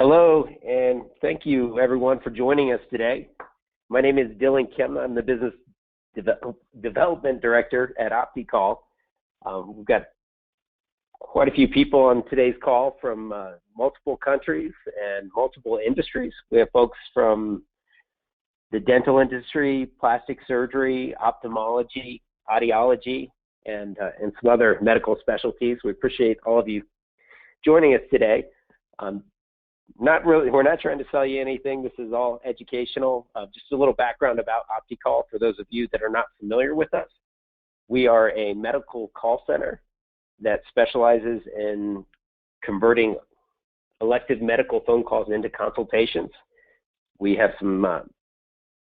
Hello, and thank you everyone for joining us today. My name is Dylan Kim. I'm the Business Development Director at OptiCall. We've got quite a few people on today's call from multiple countries and multiple industries. We have folks from the dental industry, plastic surgery, ophthalmology, audiology, and some other medical specialties. We appreciate all of you joining us today. We're not trying to sell you anything. This is all educational. Just a little background about OptiCall for those of you that are not familiar with us. We are a medical call center that specializes in converting elective medical phone calls into consultations. We have some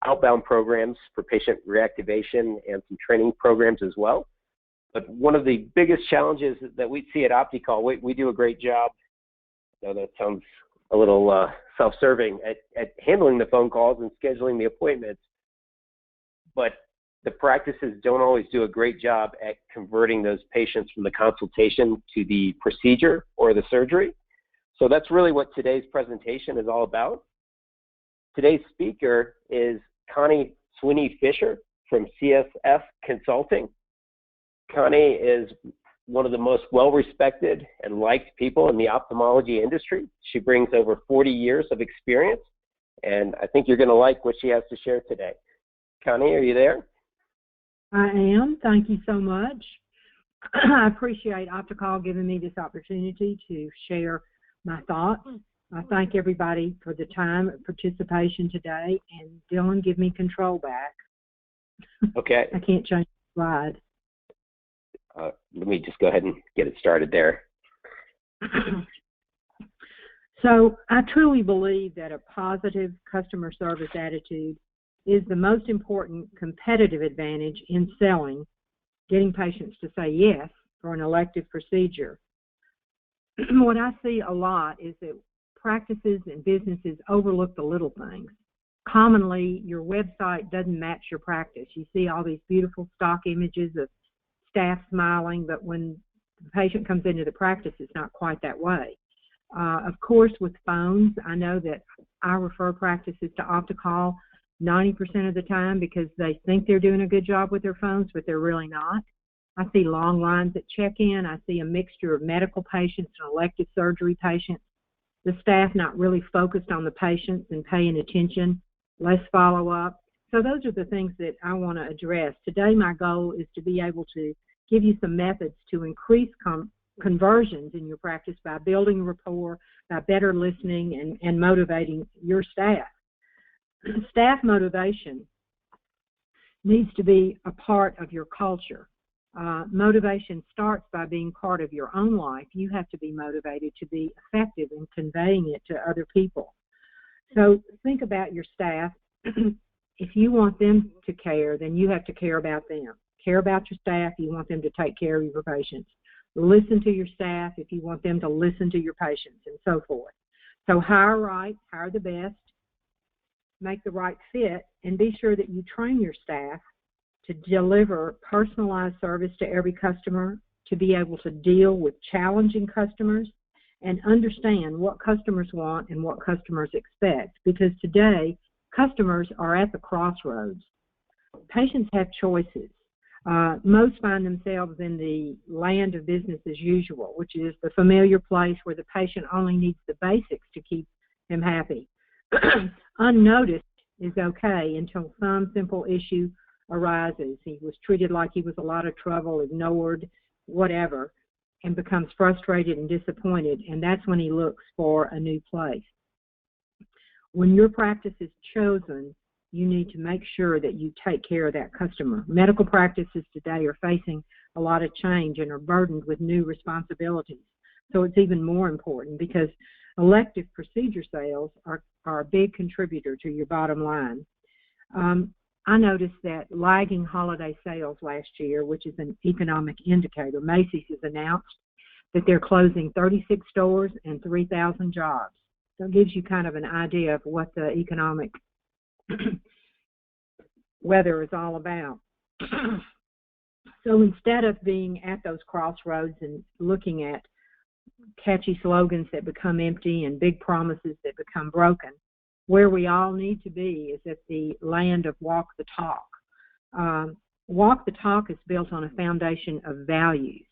outbound programs for patient reactivation and some training programs as well. But one of the biggest challenges that we see at OptiCall, we do a great job. I know that sounds a little self-serving at handling the phone calls and scheduling the appointments, but the practices don't always do a great job at converting those patients from the consultation to the procedure or the surgery. So that's really what today's presentation is all about. Today's speaker is Connie Sweeney-Fisher from CSF Consulting. Connie is one of the most well-respected and liked people in the ophthalmology industry. She brings over 40 years of experience, and I think you're going to like what she has to share today. Connie, are you there? I am. Thank you so much. I appreciate OptiCall giving me this opportunity to share my thoughts. I thank everybody for the time and participation today, and Dylan, give me control back. Okay. I can't change the slide. Let me just go ahead and get it started there. So I truly believe that a positive customer service attitude is the most important competitive advantage in selling, getting patients to say yes for an elective procedure. What I see a lot is that practices and businesses overlook the little things. Commonly, your website doesn't match your practice. You see all these beautiful stock images of staff smiling, but when the patient comes into the practice, it's not quite that way. Of course, with phones, I know that I refer practices to OptiCall 90% of the time because they think they're doing a good job with their phones, but they're really not. I see long lines at check-in. I see a mixture of medical patients and elective surgery patients. The staff not really focused on the patients and paying attention, less follow-up. So those are the things that I want to address. Today, my goal is to be able to give you some methods to increase conversions in your practice by building rapport, by better listening and motivating your staff. Staff motivation needs to be a part of your culture. Motivation starts by being part of your own life. You have to be motivated to be effective in conveying it to other people. So think about your staff. If you want them to care, then you have to care about them. Care about your staff, you want them to take care of your patients. Listen to your staff if you want them to listen to your patients, and so forth. So hire right, hire the best, make the right fit, and be sure that you train your staff to deliver personalized service to every customer, to be able to deal with challenging customers, and understand what customers want and what customers expect. Because today, customers are at the crossroads. Patients have choices. Most find themselves in the land of business as usual, which is the familiar place where the patient only needs the basics to keep him happy. Unnoticed is okay until some simple issue arises. He was treated like he was a lot of trouble, ignored, whatever, and becomes frustrated and disappointed, and that's when he looks for a new place. When your practice is chosen, you need to make sure that you take care of that customer. Medical practices today are facing a lot of change and are burdened with new responsibilities. So it's even more important because elective procedure sales are a big contributor to your bottom line. I noticed that lagging holiday sales last year, which is an economic indicator, Macy's has announced that they're closing 36 stores and 3,000 jobs. So it gives you kind of an idea of what the economic weather is all about. So instead of being at those crossroads and looking at catchy slogans that become empty and big promises that become broken. Where we all need to be is at the land of walk the talk. Walk the talk is built on a foundation of values.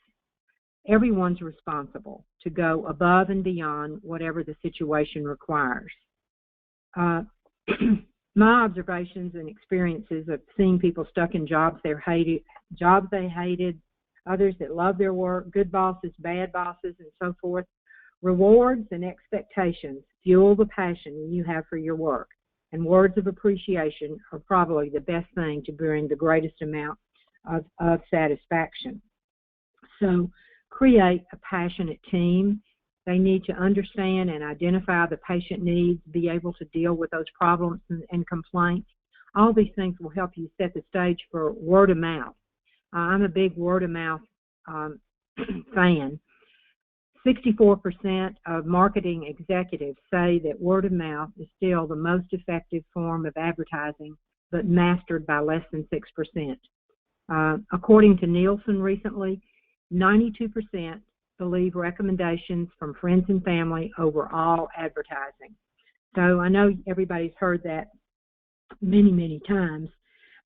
Everyone's responsible to go above and beyond whatever the situation requires. My observations and experiences of seeing people stuck in jobs they hated, others that love their work, good bosses, bad bosses, and so forth. Rewards and expectations fuel the passion you have for your work, and words of appreciation are probably the best thing to bring the greatest amount of satisfaction. So create a passionate team. They need to understand and identify the patient needs, be able to deal with those problems and complaints. All these things will help you set the stage for word of mouth. I'm a big word of mouth fan. 64% of marketing executives say that word of mouth is still the most effective form of advertising, but mastered by less than 6%. According to Nielsen recently, 92% believe recommendations from friends and family over all advertising. So I know everybody's heard that many, many times,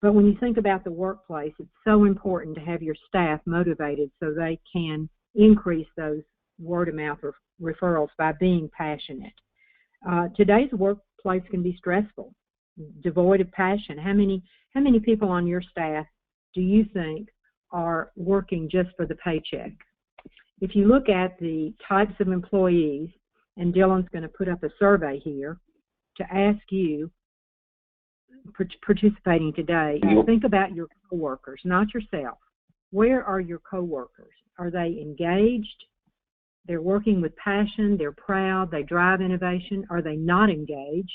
but when you think about the workplace, it's so important to have your staff motivated so they can increase those word of mouth referrals by being passionate. Today's workplace can be stressful, devoid of passion. How many people on your staff do you think are working just for the paycheck? If you look at the types of employees, and Dylan's going to put up a survey here to ask you participating today, think about your coworkers, not yourself. Where are your coworkers? Are they engaged? They're working with passion, they're proud, they drive innovation. Are they not engaged?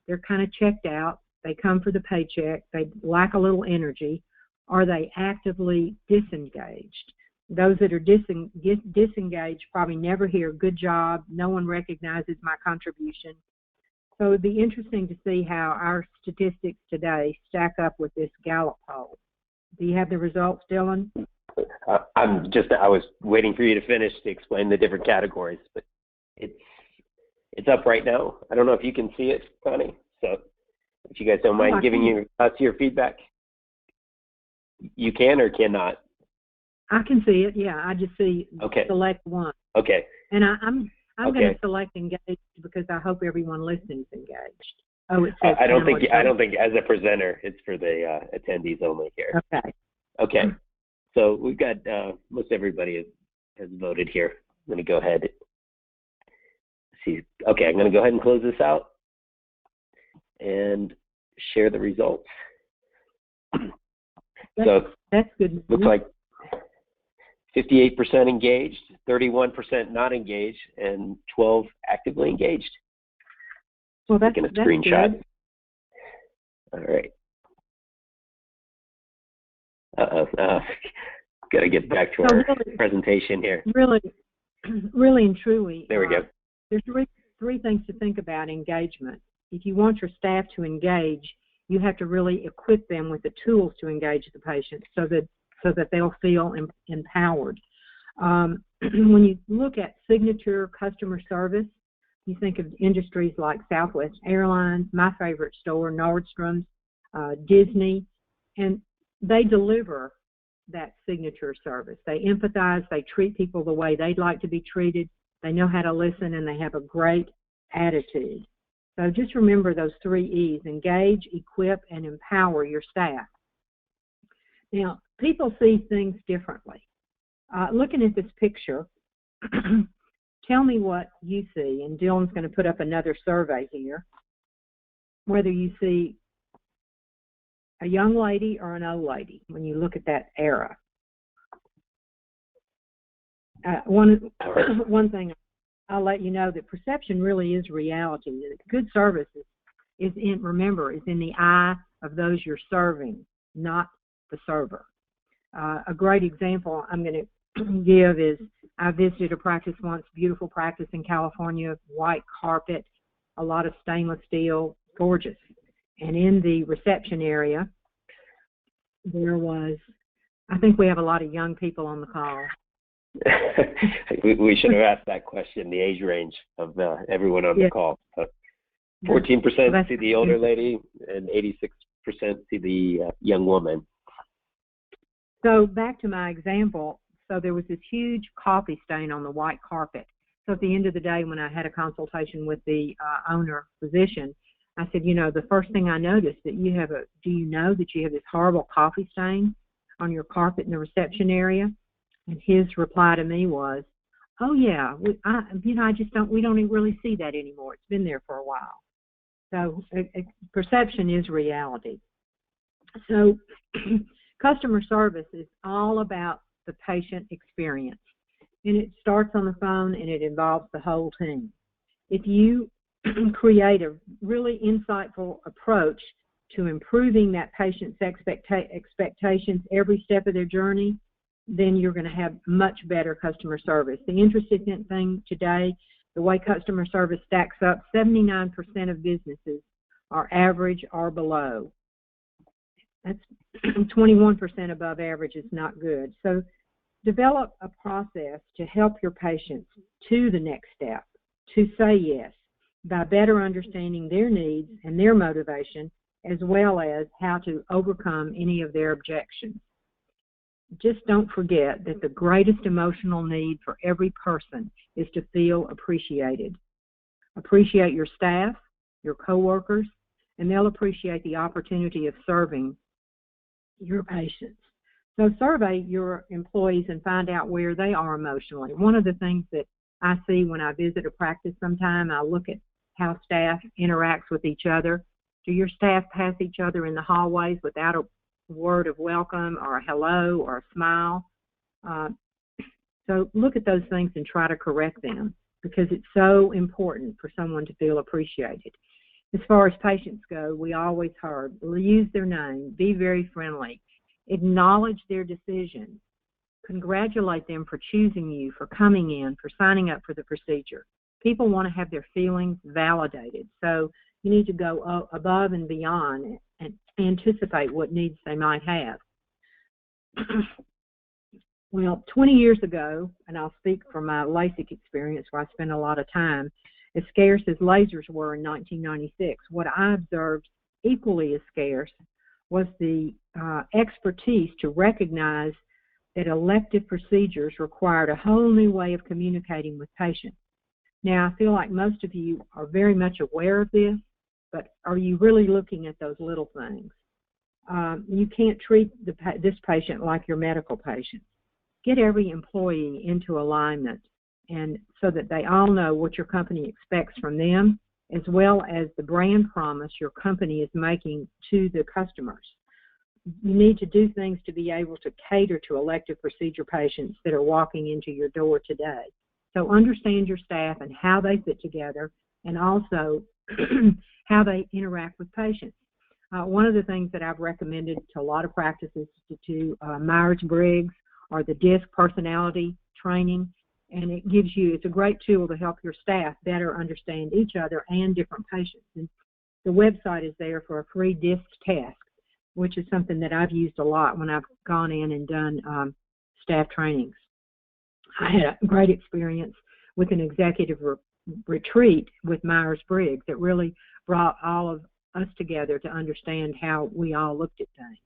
They're kind of checked out, they come for the paycheck, they lack a little energy. Are they actively disengaged? Those that are disengaged probably never hear good job, no one recognizes my contribution. So it'd be interesting to see how our statistics today stack up with this Gallup poll. Do you have the results, Dylan? I was waiting for you to finish to explain the different categories, but it's up right now. I don't know if you can see it, Connie. So if you guys don't mind giving us your feedback, you can or cannot. I can see it. Yeah, I just see select one. Okay. And I'm going to select engaged because I hope everyone listening is engaged. Oh, it says I don't think as a presenter it's for the attendees only here. Okay. So we've got most everybody has voted here. I'm going to go ahead. See. Okay, I'm going to go ahead and close this out and share the results. That's good. Looks like 58% engaged, 31% not engaged, and 12 actively engaged. Well, that's taking a screenshot. Good. All right. Got to get back to our presentation here. Really and truly. There we go. There's three things to think about engagement. If you want your staff to engage, you have to really equip them with the tools to engage the patient so that they'll feel empowered. When you look at signature customer service, you think of industries like Southwest Airlines, my favorite store, Nordstrom's, Disney, and they deliver that signature service. They empathize, they treat people the way they'd like to be treated, they know how to listen, and they have a great attitude. So just remember those 3 E's: engage, equip, and empower your staff. Now, people see things differently. Looking at this picture, tell me what you see, and Dylan's going to put up another survey here, whether you see a young lady or an old lady when you look at that era. One thing I'll let you know, that perception really is reality. Good service is in the eye of those you're serving, not the server. A great example I'm going to give is I visited a practice once, beautiful practice in California, white carpet, a lot of stainless steel, gorgeous. And in the reception area, there was, I think we have a lot of young people on the call. We should have asked that question, the age range of everyone on the call. But 14% see the older lady and 86% see the young woman. So back to my example, so there was this huge coffee stain on the white carpet. So at the end of the day, when I had a consultation with the owner physician, I said, you know, the first thing I noticed that you have do you know that you have this horrible coffee stain on your carpet in the reception area? And his reply to me was, oh yeah, we don't even really see that anymore. It's been there for a while. So perception is reality. So customer service is all about the patient experience. And it starts on the phone and it involves the whole team. If you create a really insightful approach to improving that patient's expectations every step of their journey, then you're going to have much better customer service. The interesting thing today, the way customer service stacks up, 79% of businesses are average or below. That's 21% above average is not good. So develop a process to help your patients to the next step, to say yes, by better understanding their needs and their motivation, as well as how to overcome any of their objections. Just don't forget that the greatest emotional need for every person is to feel appreciated. Appreciate your staff, your coworkers, and they'll appreciate the opportunity of serving your patients. So survey your employees and find out where they are emotionally. One of the things that I see when I visit a practice sometime, I look at how staff interacts with each other. Do your staff pass each other in the hallways without a word of welcome or a hello or a smile? So look at those things and try to correct them, because it's so important for someone to feel appreciated. As far as patients go, we always heard, use their name, be very friendly, acknowledge their decision, congratulate them for choosing you, for coming in, for signing up for the procedure. People want to have their feelings validated, so you need to go above and beyond and anticipate what needs they might have. Well, 20 years ago, and I'll speak from my LASIK experience where I spent a lot of time, as scarce as lasers were in 1996, what I observed equally as scarce was the expertise to recognize that elective procedures required a whole new way of communicating with patients. Now, I feel like most of you are very much aware of this, but are you really looking at those little things? You can't treat this patient like your medical patient. Get every employee into alignment, and so that they all know what your company expects from them, as well as the brand promise your company is making to the customers. You need to do things to be able to cater to elective procedure patients that are walking into your door today. So understand your staff and how they fit together, and also how they interact with patients. One of the things that I've recommended to a lot of practices is to do Myers-Briggs or the DISC personality training, and it's a great tool to help your staff better understand each other and different patients. And the website is there for a free DISC test, which is something that I've used a lot when I've gone in and done staff trainings. I had a great experience with an executive retreat with Myers-Briggs that really brought all of us together to understand how we all looked at things.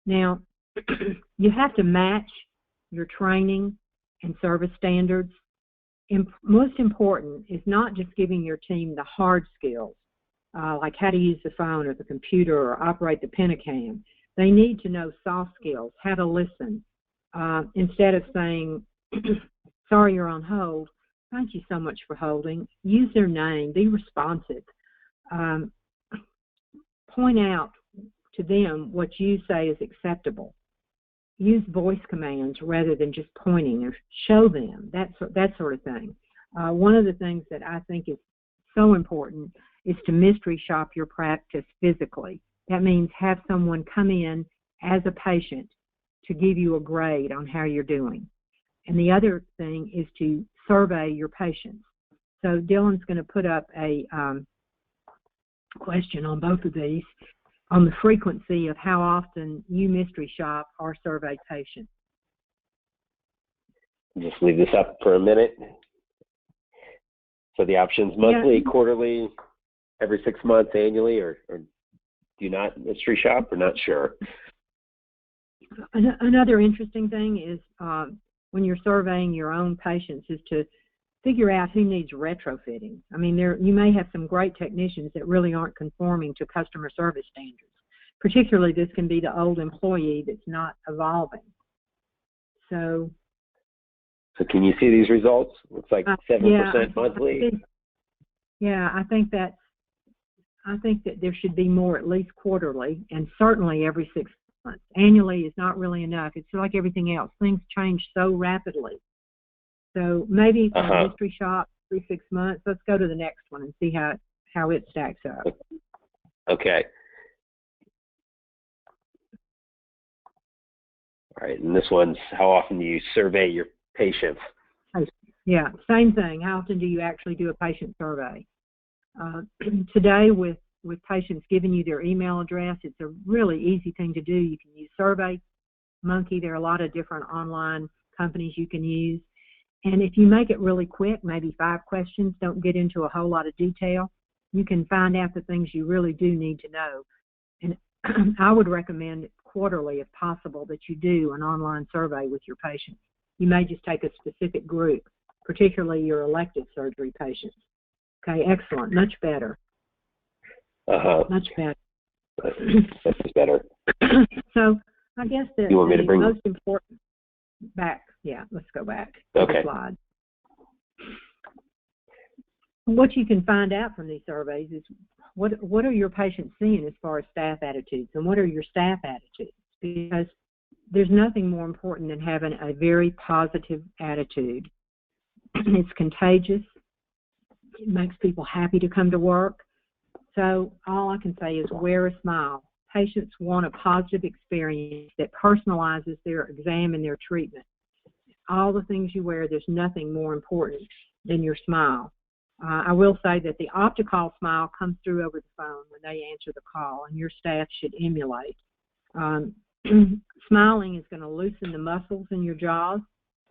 Now, you have to match your training and service standards. Most important is not just giving your team the hard skills, like how to use the phone or the computer or operate the Pentacam. They need to know soft skills, how to listen. Instead of saying, sorry you're on hold, thank you so much for holding. Use their name, be responsive. Point out to them what you say is acceptable. Use voice commands rather than just pointing, or show them, that sort of thing. One of the things that I think is so important is to mystery shop your practice physically. That means have someone come in as a patient to give you a grade on how you're doing. And the other thing is to survey your patients. So Dylan's going to put up a question on both of these, on the frequency of how often you mystery shop or survey patients. Just leave this up for a minute. So the options monthly, quarterly, every 6 months, annually, or do you not mystery shop or not sure? Another interesting thing is when you're surveying your own patients is to figure out who needs retrofitting. I mean, you may have some great technicians that really aren't conforming to customer service standards. Particularly, this can be the old employee that's not evolving. So can you see these results? Looks like 7% monthly. I think that there should be more, at least quarterly, and certainly every 6 months. Annually is not really enough. It's like everything else. Things change so rapidly. So maybe for a mystery shop, every 6 months. Let's go to the next one and see how it stacks up. Okay. All right, and this one's how often do you survey your patients? Yeah, same thing. How often do you actually do a patient survey? Today, with patients giving you their email address, it's a really easy thing to do. You can use SurveyMonkey. There are a lot of different online companies you can use. And if you make it really quick, maybe 5 questions, don't get into a whole lot of detail, you can find out the things you really do need to know. And I would recommend quarterly, if possible, that you do an online survey with your patients. You may just take a specific group, particularly your elective surgery patients. Okay, excellent, much better. Much better. That's better. So I guess the most important let's go back to the slide. What you can find out from these surveys is what are your patients seeing as far as staff attitudes, and what are your staff attitudes? Because there's nothing more important than having a very positive attitude. It's contagious. It makes people happy to come to work. So all I can say is wear a smile. Patients want a positive experience that personalizes their exam and their treatment. All the things you wear, there's nothing more important than your smile. I will say that the OptiCall smile comes through over the phone when they answer the call, and your staff should emulate. Smiling is going to loosen the muscles in your jaws,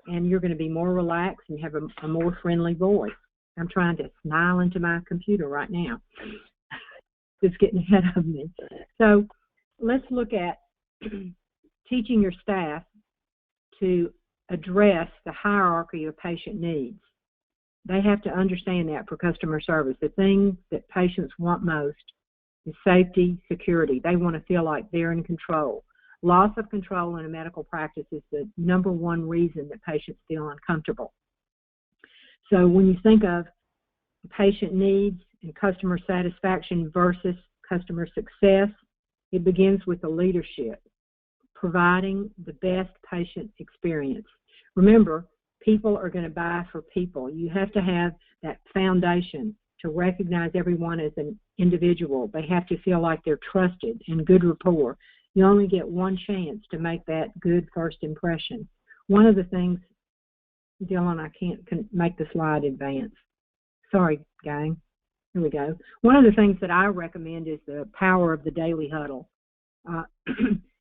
and you're going to be more relaxed and have a more friendly voice. I'm trying to smile into my computer right now. It's getting ahead of me. So let's look at teaching your staff to address the hierarchy of patient needs. They have to understand that for customer service. The thing that patients want most is safety, security. They want to feel like they're in control. Loss of control in a medical practice is the #1 reason that patients feel uncomfortable. So when you think of patient needs and customer satisfaction versus customer success, it begins with the leadership, providing the best patient experience. Remember, people are going to buy for people. You have to have that foundation to recognize everyone as an individual. They have to feel like they're trusted and good rapport. You only get one chance to make that good first impression. One of the things, Dylan, I can't make the slide advance. Sorry, gang. Here we go. One of the things that I recommend is the power of the daily huddle.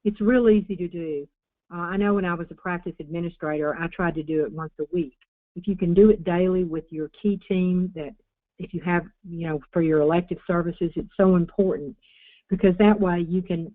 It's real easy to do. I know when I was a practice administrator, I tried to do it once a week. If you can do it daily with your key team, that if you have, for your elective services, it's so important, because that way you can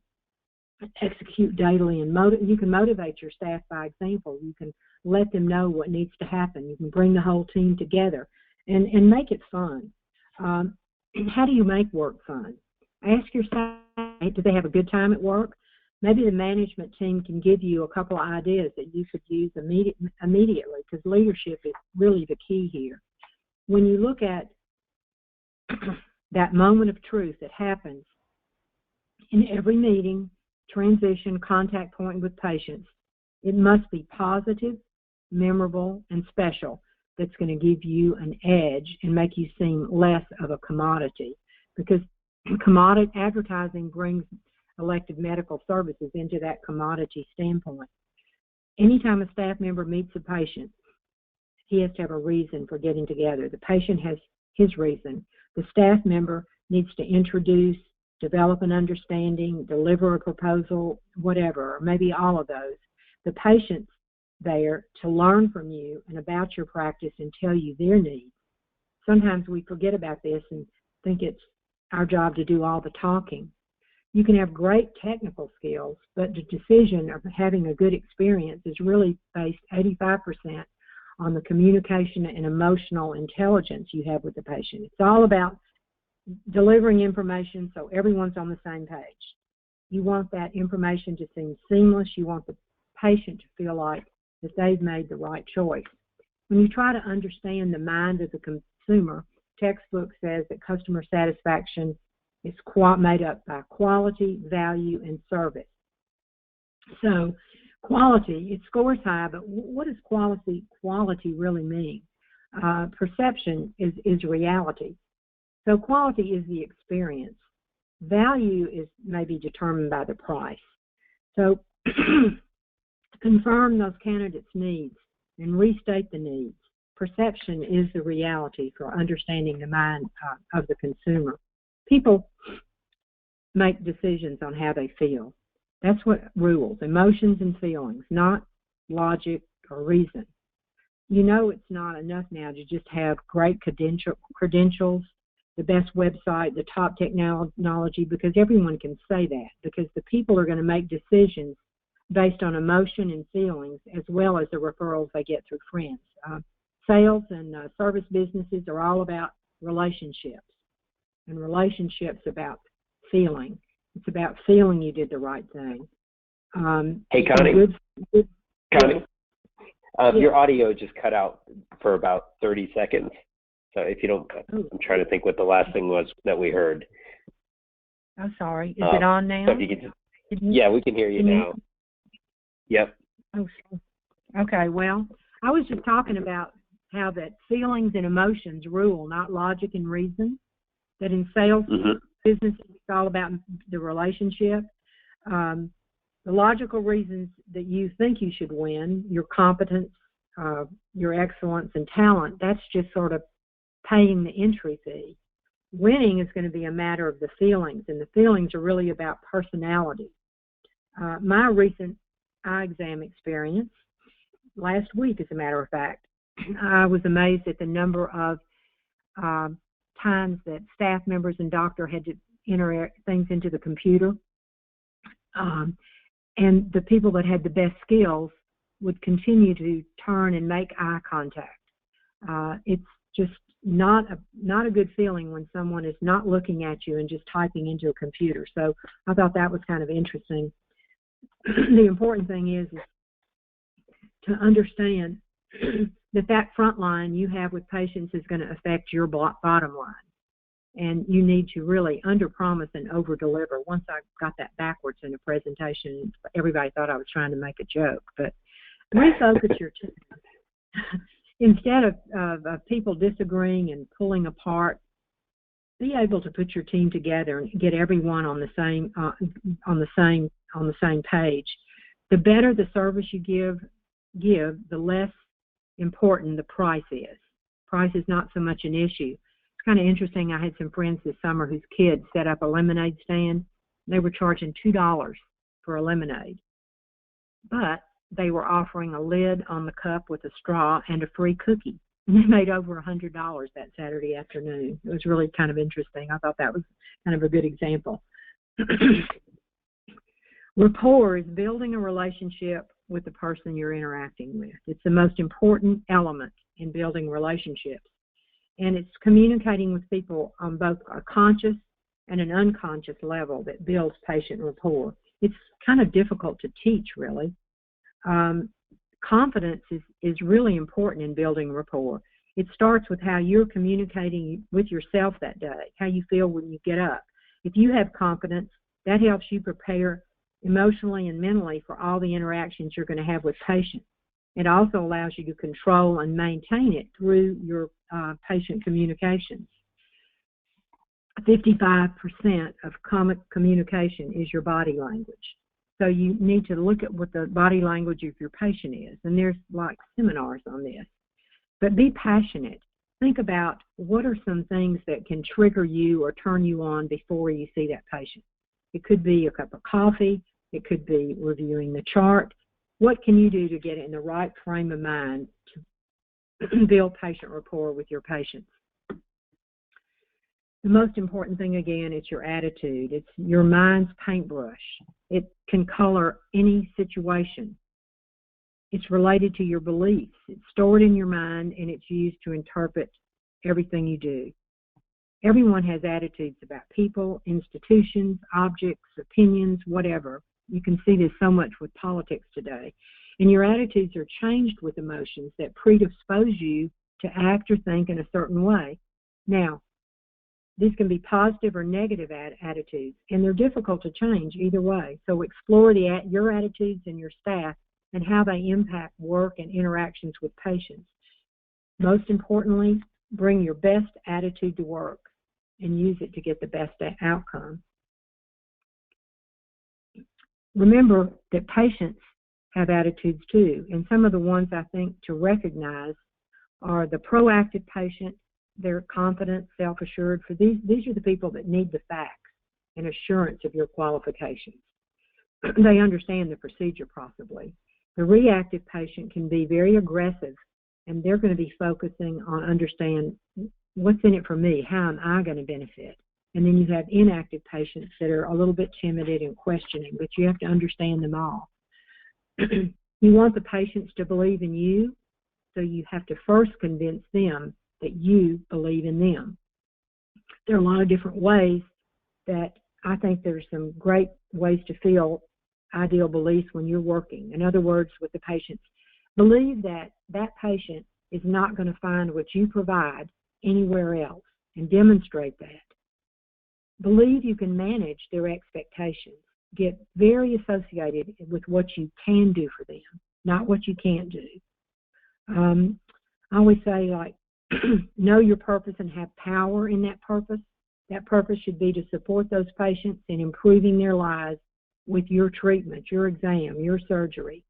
execute daily and you can motivate your staff by example. You can let them know what needs to happen. You can bring the whole team together and make it fun. How do you make work fun? Ask your staff, do they have a good time at work? Maybe the management team can give you a couple of ideas that you could use immediately, because leadership is really the key here. When you look at that moment of truth that happens in every meeting, transition, contact point with patients, it must be positive, memorable, and special. That's going to give you an edge and make you seem less of a commodity, because commodity advertising brings elective medical services into that commodity standpoint. Anytime a staff member meets a patient, he has to have a reason for getting together. The patient has his reason. The staff member needs to introduce, develop an understanding, deliver a proposal, whatever, or maybe all of those. The patient's there to learn from you and about your practice and tell you their needs. Sometimes we forget about this and think it's our job to do all the talking. You can have great technical skills, but the decision of having a good experience is really based 85% on the communication and emotional intelligence you have with the patient. It's all about delivering information so everyone's on the same page. You want that information to seem seamless. You want the patient to feel like that they've made the right choice. When you try to understand the mind of the consumer, textbook says that customer satisfaction is made up by quality, value, and service. So quality, it scores high, but what does quality really mean? Perception is reality. So quality is the experience. Value is maybe determined by the price. So confirm those candidates' needs and restate the needs. Perception is the reality for understanding the mind of the consumer. People make decisions on how they feel. That's what rules, emotions and feelings, not logic or reason. You know it's not enough now to just have great credentials, the best website, the top technology, because everyone can say that, because the people are going to make decisions based on emotion and feelings as well as the referrals they get through friends. Sales and service businesses are all about relationships, and relationships about feeling. It's about feeling you did the right thing. Hey, Connie. Connie, yeah. Your audio just cut out for about 30 seconds. So if you don't, I'm trying to think what the last thing was that we heard. I'm sorry. Is it on now? So if you could just, yeah, we can hear you now. Yep. Oh, okay. Well, I was just talking about how that feelings and emotions rule, not logic and reason. That in sales business, it's all about the relationship. The logical reasons that you think you should win, your competence, your excellence and talent, that's just sort of paying the entry fee. Winning is going to be a matter of the feelings, and the feelings are really about personality. My recent eye exam experience, last week as a matter of fact, I was amazed at the number of times that staff members and doctor had to enter things into the computer. And the people that had the best skills would continue to turn and make eye contact. It's just not a good feeling when someone is not looking at you and just typing into a computer. So I thought that was kind of interesting. The important thing is to understand that front line you have with patients is going to affect your bottom line. And you need to really under-promise and over-deliver. Once I got that backwards in a presentation, everybody thought I was trying to make a joke. But refocus your team. Instead of people disagreeing and pulling apart, be able to put your team together and get everyone on the same page. The better the service you give, the less important the price is. Price is not so much an issue. Kind of interesting. I had some friends this summer whose kids set up a lemonade stand. They were charging $2 for a lemonade, but they were offering a lid on the cup with a straw and a free cookie. And they made over $100 that Saturday afternoon. It was really kind of interesting. I thought that was kind of a good example. Rapport is building a relationship with the person you're interacting with. It's the most important element in building relationships. And it's communicating with people on both a conscious and an unconscious level that builds patient rapport. It's kind of difficult to teach, really. Confidence is really important in building rapport. It starts with how you're communicating with yourself that day, how you feel when you get up. If you have confidence, that helps you prepare emotionally and mentally for all the interactions you're going to have with patients. It also allows you to control and maintain it through your patient communications. 55% of communication is your body language. So you need to look at what the body language of your patient is. And there's like seminars on this. But be passionate. Think about what are some things that can trigger you or turn you on before you see that patient. It could be a cup of coffee. It could be reviewing the chart. What can you do to get in the right frame of mind to build patient rapport with your patients? The most important thing, again, is your attitude. It's your mind's paintbrush. It can color any situation. It's related to your beliefs. It's stored in your mind, and it's used to interpret everything you do. Everyone has attitudes about people, institutions, objects, opinions, whatever. You can see this so much with politics today. And your attitudes are changed with emotions that predispose you to act or think in a certain way. Now, these can be positive or negative attitudes, and they're difficult to change either way. So explore your attitudes and your staff and how they impact work and interactions with patients. Most importantly, bring your best attitude to work and use it to get the best outcome. Remember that patients have attitudes too, and some of the ones I think to recognize are the proactive patient. They're confident, self-assured. For these are the people that need the facts and assurance of your qualifications. They understand the procedure possibly. The reactive patient can be very aggressive, and they're going to be focusing on understand what's in it for me, how am I going to benefit? And then you have inactive patients that are a little bit timid and questioning, but you have to understand them all. You want the patients to believe in you, so you have to first convince them that you believe in them. There are a lot of different ways that I think there's some great ways to feel ideal beliefs when you're working. In other words, with the patients, believe that that patient is not going to find what you provide anywhere else, and demonstrate that. Believe you can manage their expectations. Get very associated with what you can do for them, not what you can't do. I always say, like, know your purpose and have power in that purpose. That purpose should be to support those patients in improving their lives with your treatment, your exam, your surgery.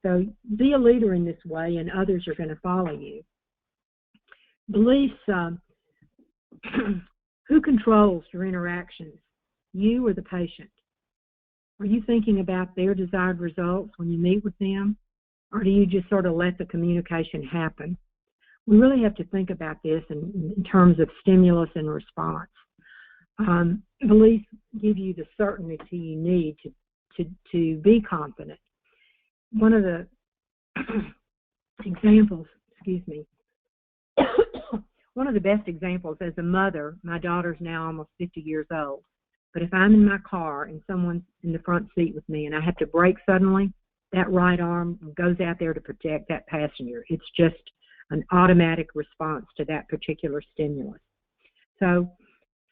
So be a leader in this way, and others are going to follow you. Beliefs, who controls your interactions, you or the patient? Are you thinking about their desired results when you meet with them, or do you just sort of let the communication happen? We really have to think about this in terms of stimulus and response. Beliefs give you the certainty you need to be confident. One of the examples, one of the best examples as a mother, my daughter's now almost 50 years old, but if I'm in my car and someone's in the front seat with me and I have to brake suddenly, that right arm goes out there to protect that passenger. It's just an automatic response to that particular stimulus. So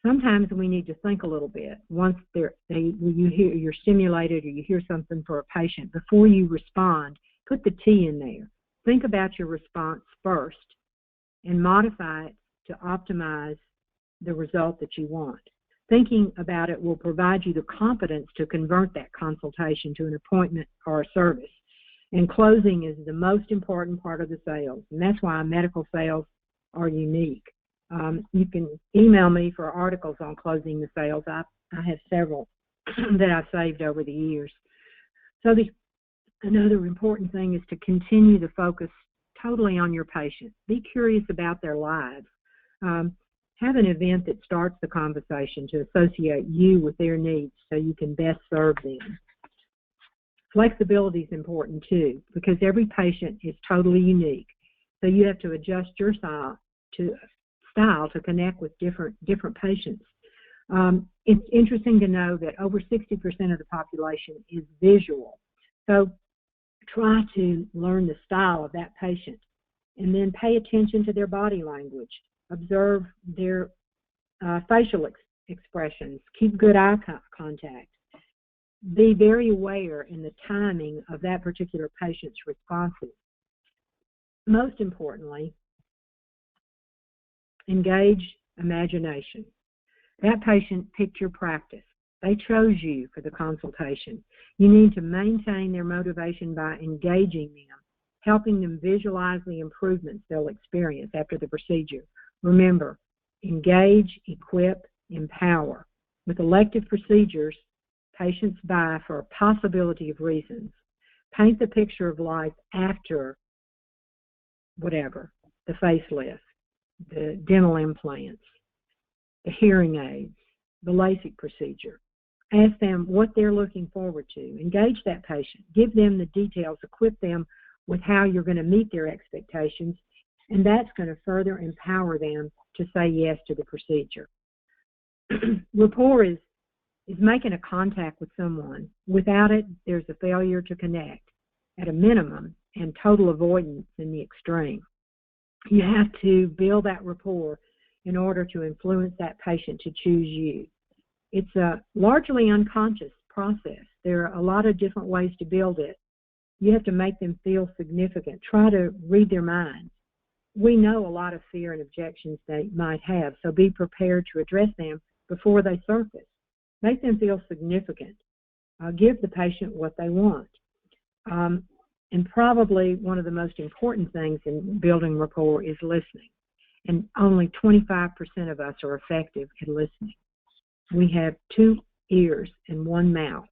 sometimes we need to think a little bit. Once you're stimulated or you hear something for a patient, before you respond, put the T in there. Think about your response first and modify it to optimize the result that you want. Thinking about it will provide you the confidence to convert that consultation to an appointment or a service. And closing is the most important part of the sales, and that's why medical sales are unique. You can email me for articles on closing the sales. I have several that I've saved over the years. So another important thing is to continue to focus totally on your patient. Be curious about their lives. Have an event that starts the conversation to associate you with their needs so you can best serve them. Flexibility is important too, because every patient is totally unique. So you have to adjust your style to connect with different patients. It's interesting to know that over 60% of the population is visual. So try to learn the style of that patient and then pay attention to their body language. Observe their facial expressions. Keep good eye contact. Be very aware in the timing of that particular patient's responses. Most importantly, engage imagination. That patient picked your practice. They chose you for the consultation. You need to maintain their motivation by engaging them, helping them visualize the improvements they'll experience after the procedure. Remember, engage, equip, empower. With elective procedures, patients buy for a possibility of reasons. Paint the picture of life after whatever, the facelift, the dental implants, the hearing aids, the LASIK procedure. Ask them what they're looking forward to. Engage that patient. Give them the details. Equip them with how you're going to meet their expectations, and that's going to further empower them to say yes to the procedure. Rapport is making a contact with someone. Without it, there's a failure to connect at a minimum and total avoidance in the extreme. You have to build that rapport in order to influence that patient to choose you. It's a largely unconscious process. There are a lot of different ways to build it. You have to make them feel significant. Try to read their minds. We know a lot of fear and objections they might have, so be prepared to address them before they surface. Make them feel significant. Give the patient what they want. And probably one of the most important things in building rapport is listening. And only 25% of us are effective at listening. We have 2 ears and 1 mouth.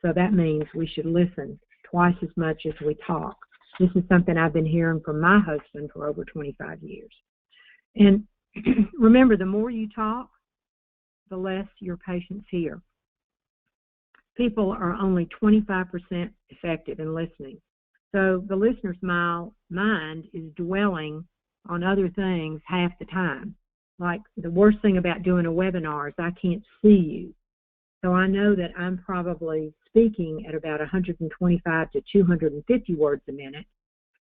So that means we should listen twice as much as we talk. This is something I've been hearing from my husband for over 25 years. And remember, the more you talk, the less your patients hear. People are only 25% effective in listening. So the listener's mind is dwelling on other things half the time. Like the worst thing about doing a webinar is I can't see you. So I know that I'm probably speaking at about 125 to 250 words a minute,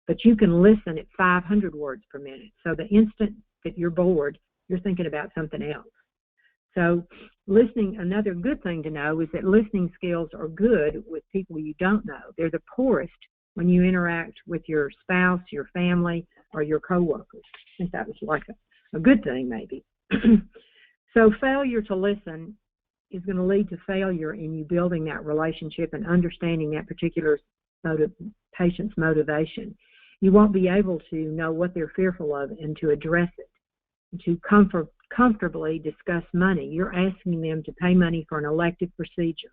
but you can listen at 500 words per minute. So the instant that you're bored, you're thinking about something else. So listening, another good thing to know is that listening skills are good with people you don't know. They're the poorest when you interact with your spouse, your family, or your coworkers. I think that was like a good thing, maybe. So failure to listen is going to lead to failure in you building that relationship and understanding that particular patient's motivation. You won't be able to know what they're fearful of and to address it, to comfortably discuss money. You're asking them to pay money for an elective procedure.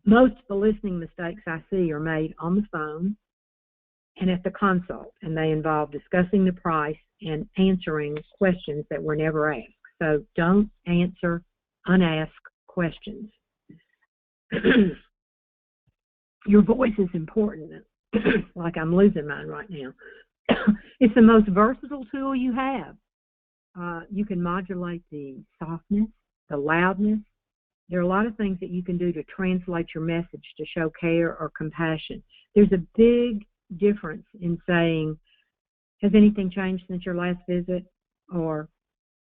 Most of the listening mistakes I see are made on the phone and at the consult, and they involve discussing the price and answering questions that were never asked. So don't answer unasked questions. Your voice is important, like I'm losing mine right now. It's the most versatile tool you have. You can modulate the softness, the loudness. There are a lot of things that you can do to translate your message to show care or compassion. There's a big difference in saying, has anything changed since your last visit? Or,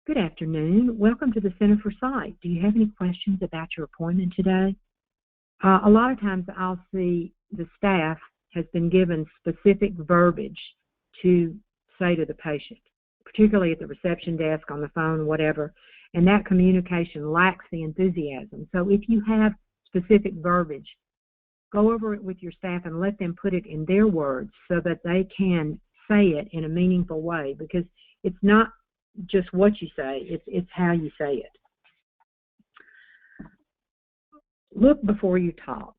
good afternoon, welcome to the Center for Sight. Do you have any questions about your appointment today? A lot of times I'll see the staff has been given specific verbiage to say to the patient, particularly at the reception desk, on the phone, whatever, and that communication lacks the enthusiasm. So if you have specific verbiage, go over it with your staff and let them put it in their words so that they can say it in a meaningful way, because it's not just what you say, it's how you say it. Look before you talk.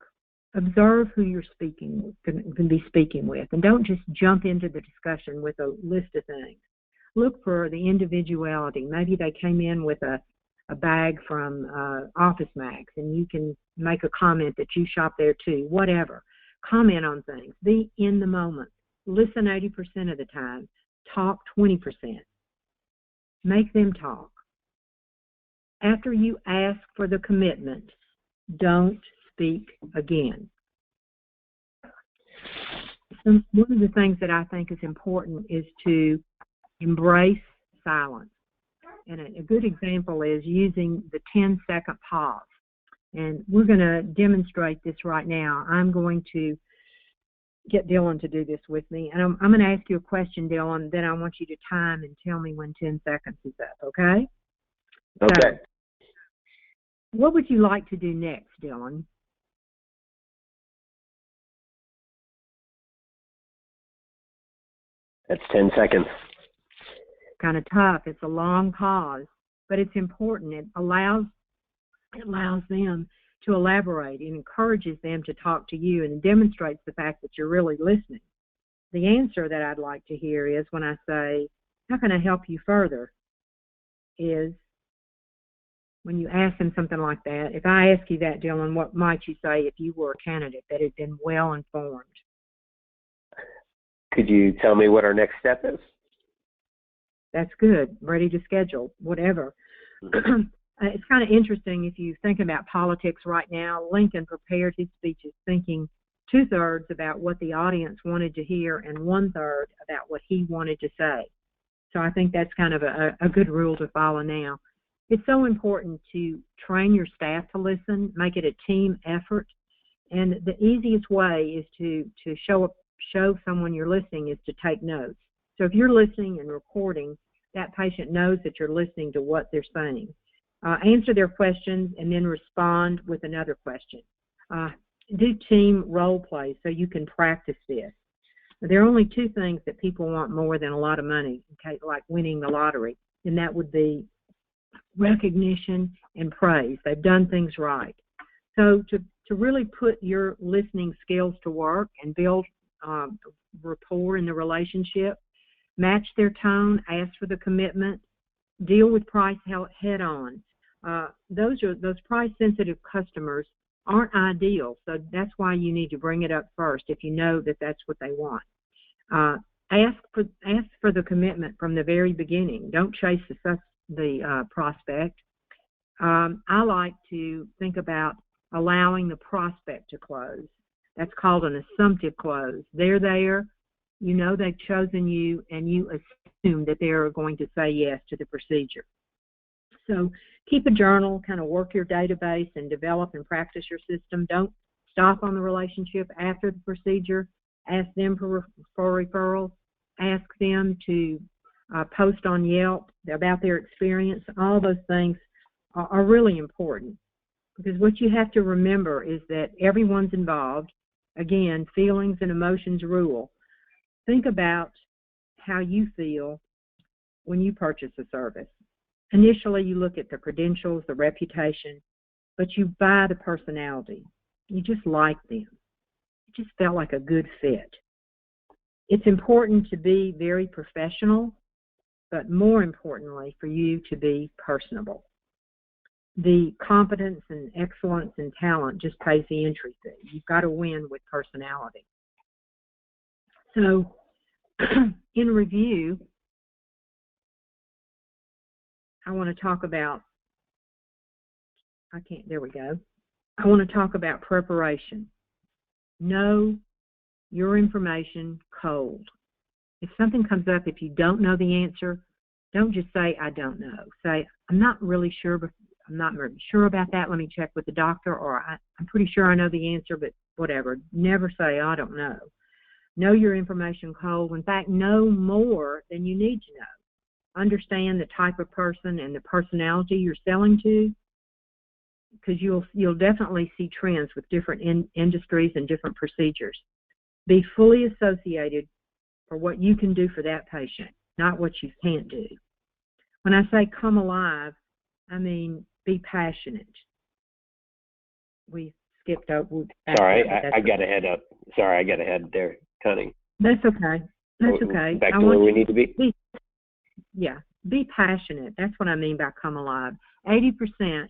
Observe who you're going to be speaking with, and don't just jump into the discussion with a list of things. Look for the individuality. Maybe they came in with a bag from Office Max, and you can make a comment that you shop there too, whatever. Comment on things. Be in the moment. Listen 80% of the time. Talk 20%. Make them talk. After you ask for the commitment, don't speak again. One of the things that I think is important is to embrace silence. And a good example is using the 10-second pause. And we're going to demonstrate this right now. I'm going to get Dylan to do this with me. And I'm going to ask you a question, Dylan, then I want you to time and tell me when 10 seconds is up, okay? Okay. So, what would you like to do next, Dylan? That's 10 seconds. Kind of tough. It's a long pause, but it's important. It allows them to elaborate. It encourages them to talk to you and demonstrates the fact that you're really listening. The answer that I'd like to hear is when I say, how can I help you further? Is when you ask them something like that. If I ask you that, Dylan, what might you say if you were a candidate that had been well informed? Could you tell me what our next step is? That's good. Ready to schedule, whatever. It's kind of interesting if you think about politics right now. Lincoln prepared his speeches thinking 2/3 about what the audience wanted to hear and 1/3 about what he wanted to say. So I think that's kind of a good rule to follow now. It's so important to train your staff to listen, make it a team effort. And the easiest way is to show someone you're listening is to take notes. So if you're listening and recording, that patient knows that you're listening to what they're saying. Answer their questions and then respond with another question. Do team role play so you can practice this. There are only 2 things that people want more than a lot of money, okay, like winning the lottery, and that would be recognition and praise. They've done things right. So to really put your listening skills to work and build rapport in the relationship, match their tone, ask for the commitment, deal with price head on. Those price-sensitive customers aren't ideal, so that's why you need to bring it up first if you know that that's what they want. Ask for the commitment from the very beginning. Don't chase the prospect. I like to think about allowing the prospect to close. That's called an assumptive close. They're there, you know they've chosen you, and you assume that they're going to say yes to the procedure. So keep a journal, kind of work your database and develop and practice your system. Don't stop on the relationship after the procedure. Ask them for referrals. Ask them to post on Yelp about their experience. All those things are really important, because what you have to remember is that everyone's involved. Again, feelings and emotions rule. Think about how you feel when you purchase a service. Initially, you look at the credentials, the reputation, but you buy the personality. You just like them. It just felt like a good fit. It's important to be very professional, but more importantly, for you to be personable. The competence and excellence and talent just pays the entry fee. You've got to win with personality. So, in review, I want to talk about, there we go. I want to talk about preparation. Know your information cold. If something comes up, if you don't know the answer, don't just say, I don't know. Say, I'm not really sure about that. Let me check with the doctor, or I'm pretty sure I know the answer, but whatever. Never say, I don't know. Know your information cold. In fact, know more than you need to know. Understand the type of person and the personality you're selling to, because you'll definitely see trends with different industries and different procedures. Be fully associated for what you can do for that patient, not what you can't do. When I say come alive, I mean be passionate. We skipped over. Sorry, I got ahead up. Sorry, I got ahead there, Connie. That's okay. That's okay. Back to where we need to be. Yeah, be passionate. That's what I mean by come alive. 80%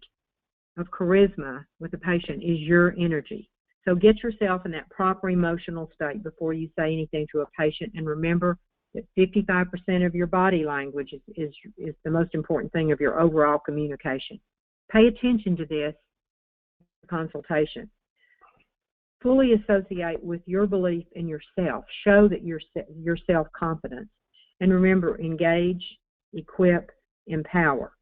of charisma with a patient is your energy. So get yourself in that proper emotional state before you say anything to a patient, and remember that 55% of your body language is the most important thing of your overall communication. Pay attention to this consultation. Fully associate with your belief in yourself. Show that you're self-confident. And remember, engage, equip, empower.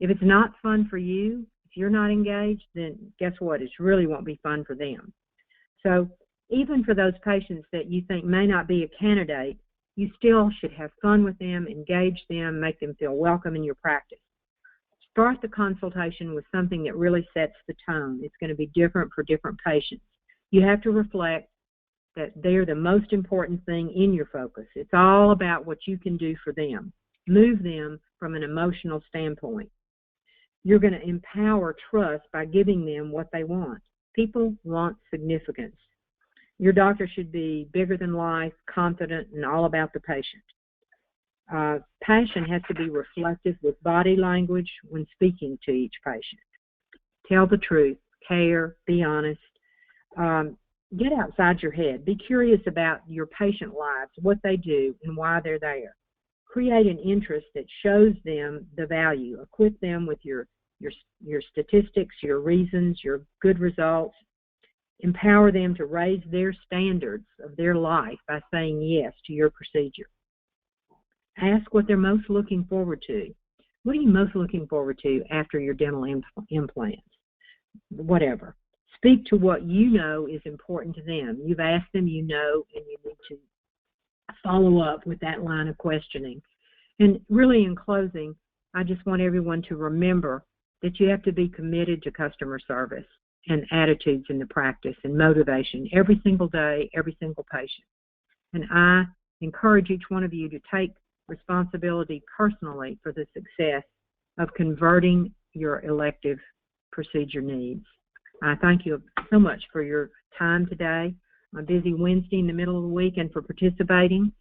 If it's not fun for you, if you're not engaged, then guess what? It really won't be fun for them. So even for those patients that you think may not be a candidate, you still should have fun with them, engage them, make them feel welcome in your practice. Start the consultation with something that really sets the tone. It's going to be different for different patients. You have to reflect that they're the most important thing in your focus. It's all about what you can do for them. Move them from an emotional standpoint. You're going to empower trust by giving them what they want. People want significance. Your doctor should be bigger than life, confident, and all about the patient. Passion has to be reflected with body language when speaking to each patient. Tell the truth, care, be honest. Get outside your head. Be curious about your patient lives, what they do, and why they're there. Create an interest that shows them the value. Equip them with your statistics, your reasons, your good results. Empower them to raise their standards of their life by saying yes to your procedure. Ask what they're most looking forward to. What are you most looking forward to after your dental implants? Whatever. Speak to what you know is important to them. You've asked them, you know, and you need to follow up with that line of questioning. And really, in closing, I just want everyone to remember that you have to be committed to customer service and attitudes in the practice and motivation every single day, every single patient. And I encourage each one of you to take responsibility personally for the success of converting your elective procedure needs. I thank you so much for your time today, a busy Wednesday in the middle of the week, and for participating.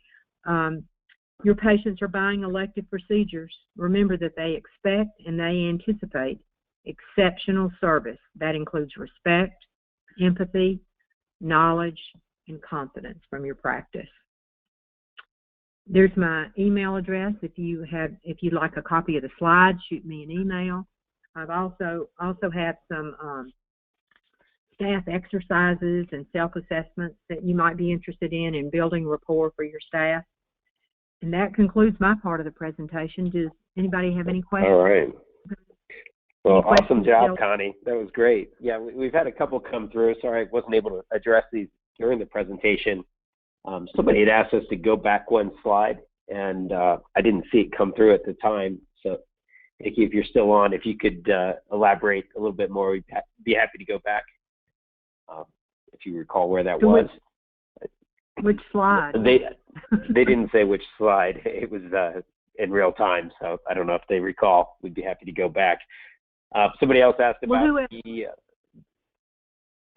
Your patients are buying elective procedures. Remember that they expect and they anticipate exceptional service. That includes respect, empathy, knowledge, and confidence from your practice. There's my email address. If you'd like a copy of the slides, shoot me an email. I've also have some staff exercises and self-assessments that you might be interested in building rapport for your staff. And that concludes my part of the presentation. Does anybody have any questions? All right. Well, awesome job, Connie. That was great. Yeah, we've had a couple come through. Sorry I wasn't able to address these during the presentation. Somebody had asked us to go back one slide, and I didn't see it come through at the time. So, Nikki, if you're still on, if you could elaborate a little bit more, we'd be happy to go back. If you recall where that was. Which slide? They didn't say which slide. It was in real time, so I don't know if they recall. We'd be happy to go back. Somebody else asked about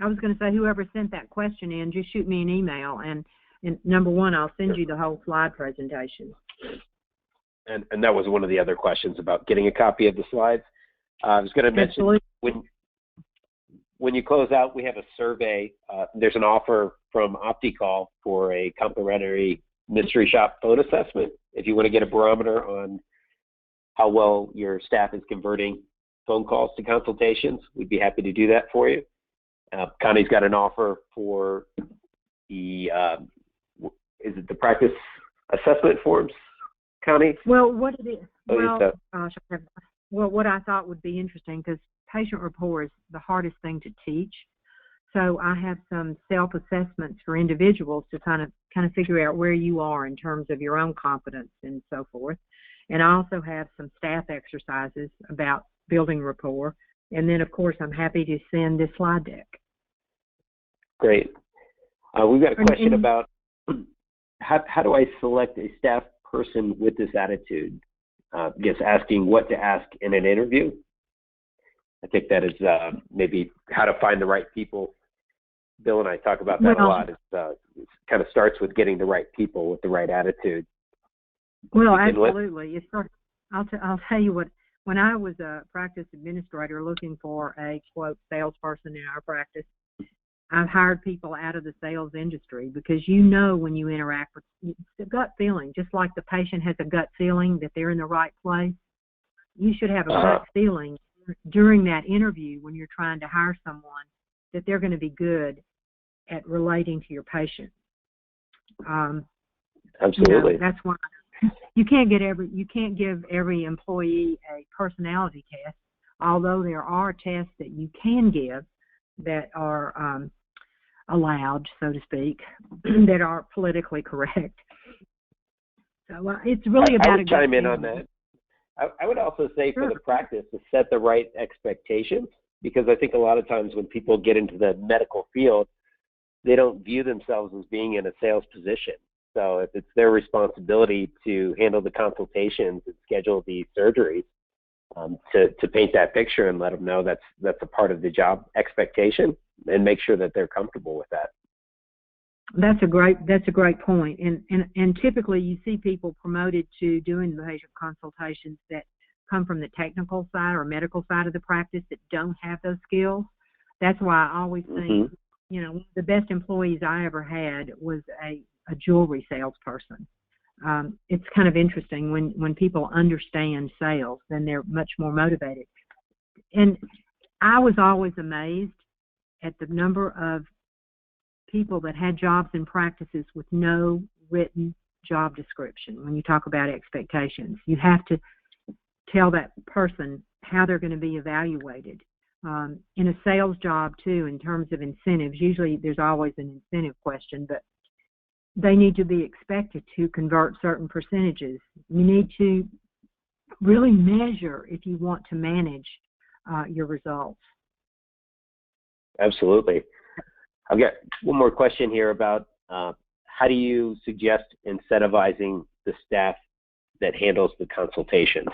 I was going to say, whoever sent that question in, just shoot me an email, and number one, I'll send you the whole slide presentation. And that was one of the other questions about getting a copy of the slides. I was going to mention, when you close out, we have a survey. There's an offer from OptiCall for a complimentary mystery shop phone assessment. If you want to get a barometer on how well your staff is converting phone calls to consultations, we'd be happy to do that for you. Connie's got an offer for the, is it the practice assessment forms, Connie? Well, what it is, what I thought would be interesting, because patient rapport is the hardest thing to teach. So I have some self-assessments for individuals to kind of figure out where you are in terms of your own confidence and so forth. And I also have some staff exercises about building rapport. And then, of course, I'm happy to send this slide deck. Great. We've got a question about how do I select a staff person with this attitude? Just asking what to ask in an interview. I think that is maybe how to find the right people. Bill and I talk about that a lot. It kind of starts with getting the right people with the right attitude. Well, absolutely. I'll tell you what. When I was a practice administrator looking for a, quote, salesperson in our practice, I've hired people out of the sales industry, because you know when you interact with, it's a gut feeling, just like the patient has a gut feeling that they're in the right place. You should have a gut feeling during that interview when you're trying to hire someone that they're going to be good at relating to your patient. Absolutely. That's why you can't give every employee a personality test, although there are tests that you can give that are allowed, so to speak, that are politically correct. So it's really about I would chime in on that. I would also say for the practice to set the right expectations, because I think a lot of times when people get into the medical field, they don't view themselves as being in a sales position. So if it's their responsibility to handle the consultations and schedule the surgeries, to paint that picture and let them know that's a part of the job expectation, and make sure that they're comfortable with that. That's a great point. And typically you see people promoted to doing the behavioral consultations that come from the technical side or medical side of the practice that don't have those skills. That's why I always think, you know, the best employees I ever had was a jewelry salesperson. It's kind of interesting when people understand sales, then they're much more motivated. And I was always amazed at the number of people that had jobs in practices with no written job description. When you talk about expectations, you have to tell that person how they're going to be evaluated. In a sales job too, in terms of incentives, usually there's always an incentive question, but they need to be expected to convert certain percentages. You need to really measure if you want to manage your results. Absolutely. I've got one more question here about how do you suggest incentivizing the staff that handles the consultations?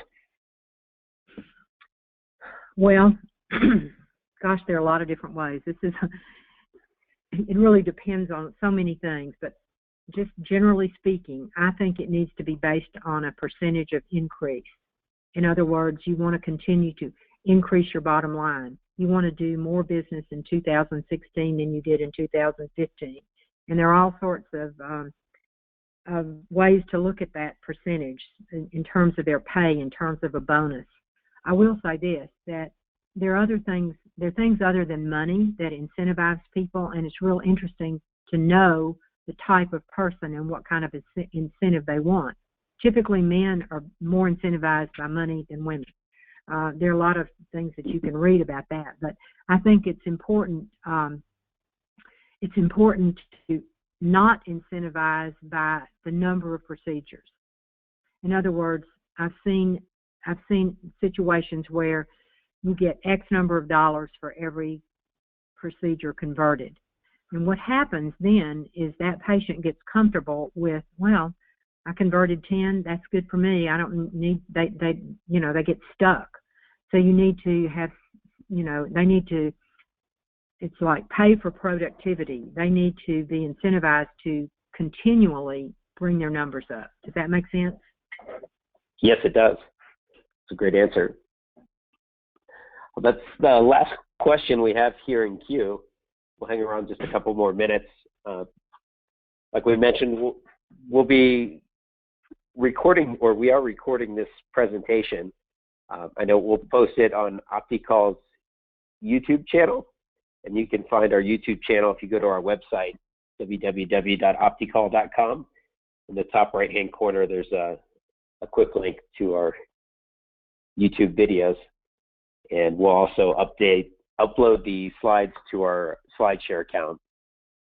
Well, gosh, there are a lot of different ways. It really depends on so many things, but just generally speaking, I think it needs to be based on a percentage of increase. In other words, you want to continue to increase your bottom line. You want to do more business in 2016 than you did in 2015. And there are all sorts of ways to look at that percentage in terms of their pay, in terms of a bonus. I will say this, that there are things other than money that incentivize people, and it's real interesting to know the type of person and what kind of incentive they want. Typically, men are more incentivized by money than women. There are a lot of things that you can read about that, but I think it's important. It's important to not incentivize by the number of procedures. In other words, I've seen situations where you get X number of dollars for every procedure converted. And what happens then is that patient gets comfortable with, well, I converted 10, that's good for me. I don't need, they get stuck. So you need to have, it's like pay for productivity. They need to be incentivized to continually bring their numbers up. Does that make sense? Yes, it does. It's a great answer. Well, that's the last question we have here in queue. We'll hang around just a couple more minutes. Like we mentioned, we'll be recording, or we are recording this presentation. I know we'll post it on OptiCall's YouTube channel, and you can find our YouTube channel if you go to our website, www.opticall.com. In the top right-hand corner, there's a quick link to our YouTube videos, and we'll also upload the slides to our SlideShare account,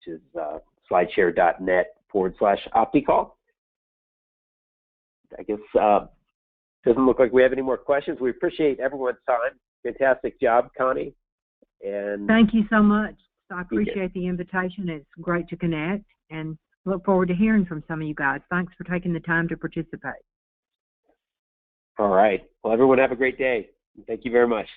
which is slideshare.net/OptiCall. I guess doesn't look like we have any more questions. We appreciate everyone's time. Fantastic job, Connie. And thank you so much. I appreciate the invitation. It's great to connect, and look forward to hearing from some of you guys. Thanks for taking the time to participate. All right. Well, everyone have a great day. Thank you very much.